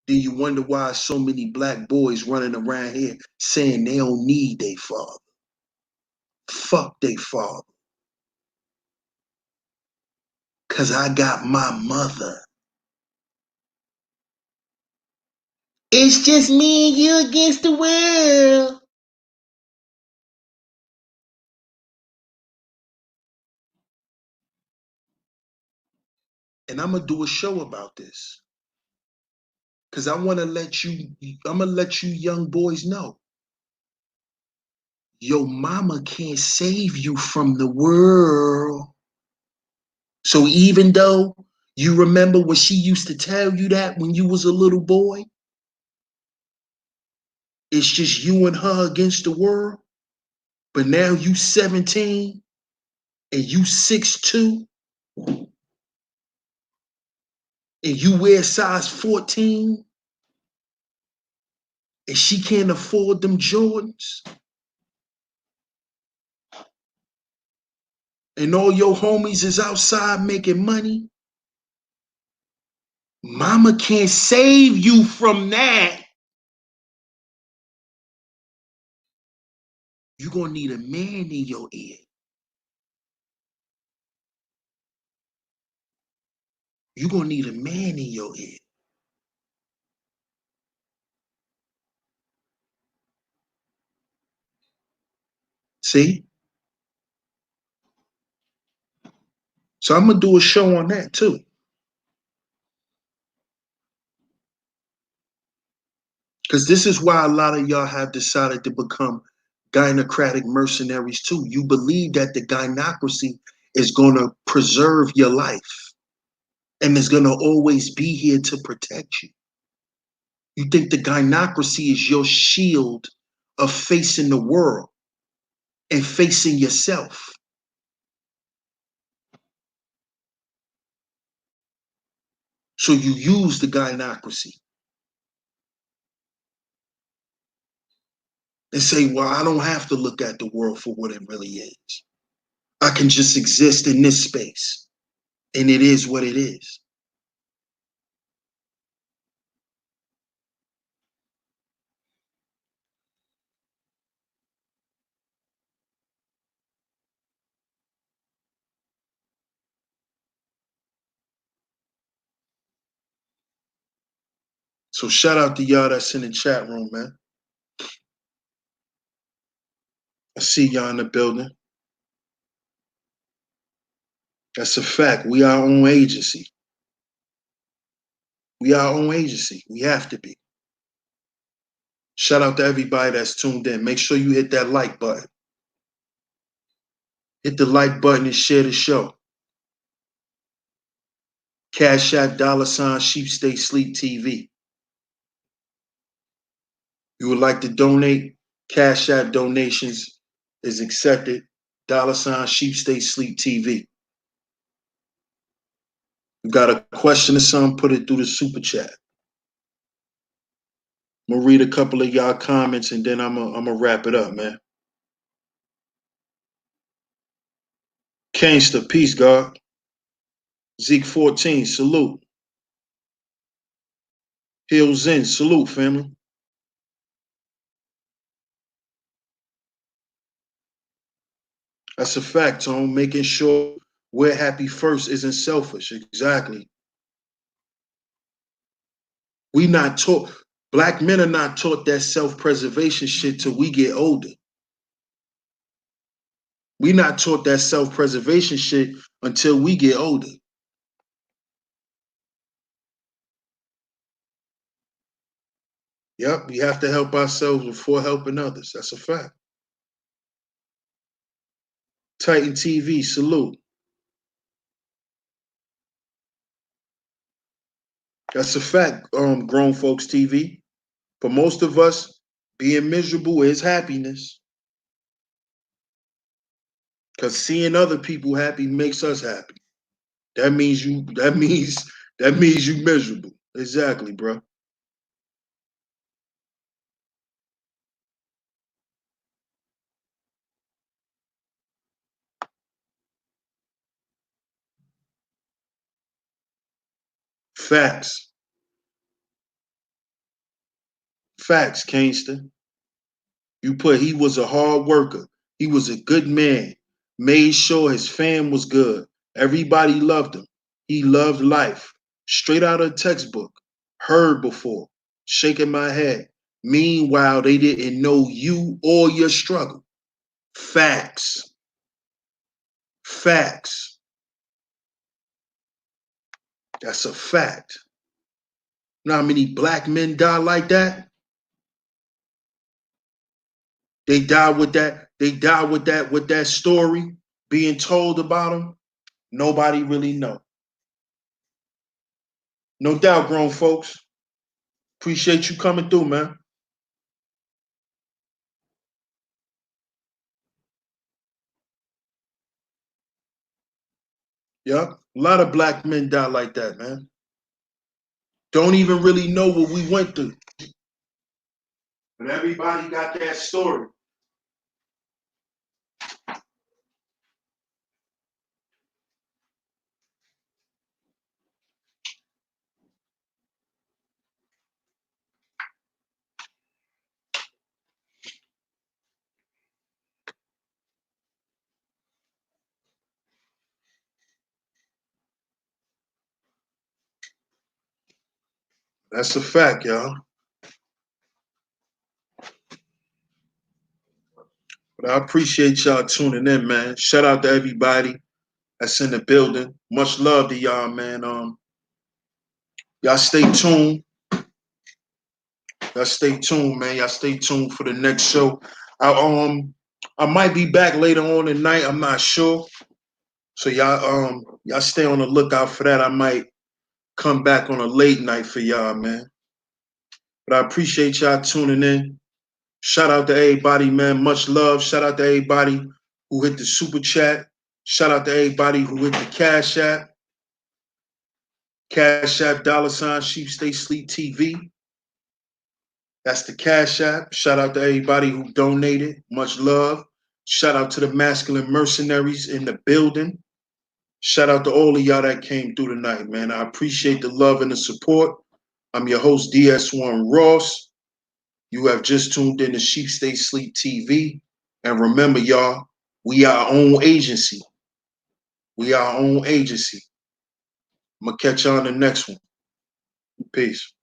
Do you wonder why so many black boys running around here saying they don't need their father? Fuck their father. Cause I got my mother. It's just me and you against the world. And I'm gonna do a show about this. Cause I'm gonna let you young boys know. Your mama can't save you from the world. So even though you remember when she used to tell you that when you was a little boy, it's just you and her against the world. But now you 17 and you 6'2" and you wear size 14 and she can't afford them Jordans. And all your homies is outside making money. Mama can't save you from that. You're gonna need a man in your ear. You're gonna need a man in your ear. See? So I'm gonna do a show on that too. Because this is why a lot of y'all have decided to become Gynocratic mercenaries too. You believe that the gynocracy is gonna preserve your life and is gonna always be here to protect you. You think the gynocracy is your shield of facing the world and facing yourself. So you use the gynocracy and say, well, I don't have to look at the world for what it really is. I can just exist in this space, and it is what it is. So shout out to y'all that's in the chat room, man. I see y'all in the building. That's a fact. We are our own agency. We are our own agency. We have to be. Shout out to everybody that's tuned in. Make sure you hit that like button. Hit the like button and share the show. CashApp $SHEEPSTAYSLEEPTV. You would like to donate? CashApp donations is accepted. $SHEEPSTAYSLEEPTV. You got a question or something? Put it through the super chat. I'm gonna read a couple of y'all comments and then I'm gonna wrap it up, man. Kangster, peace, God. Zeke 14, salute. Hills in, salute, family. That's a fact, Tone. Making sure we're happy first isn't selfish. Exactly. We not taught, black men are not taught that self-preservation shit till we get older. We not taught that self-preservation shit until we get older. Yep, we have to help ourselves before helping others. That's a fact. Titan TV, salute. That's a fact, Grown Folks TV. For most of us, being miserable is happiness. Because seeing other people happy makes us happy. That means you miserable. Exactly, bro. Facts. Facts, Kingston. You put he was a hard worker. He was a good man. Made sure his fam was good. Everybody loved him. He loved life. Straight out of a textbook. Heard before. Shaking my head. Meanwhile, they didn't know you or your struggle. Facts. Facts. That's a fact. You know how many black men die like that? They die with that. They die with that story being told about them. Nobody really know. No doubt, grown folks. Appreciate you coming through, man. Yep. A lot of black men die like that, man. Don't even really know what we went through. But everybody got that story. That's a fact, y'all. But I appreciate y'all tuning in, man. Shout out to everybody that's in the building. Much love to y'all, man. Y'all stay tuned. Y'all stay tuned, man. Y'all stay tuned for the next show. I might be back later on tonight. I'm not sure. So y'all stay on the lookout for that. I might come back on a late night for y'all, man. But I appreciate y'all tuning in. Shout out to everybody, man. Much love. Shout out to everybody who hit the super chat. Shout out to everybody who hit the Cash App. Cash App $SHEEPSTAYSLEEPTV. That's the Cash App. Shout out to everybody who donated. Much love. Shout out to the masculine mercenaries in the building. Shout out to all of y'all that came through tonight, man. I appreciate the love and the support. I'm your host, DS1 Ross. You have just tuned in to Sheep Stay Sleep TV. And remember, y'all, we are our own agency. We are our own agency. I'm going to catch y'all on the next one. Peace.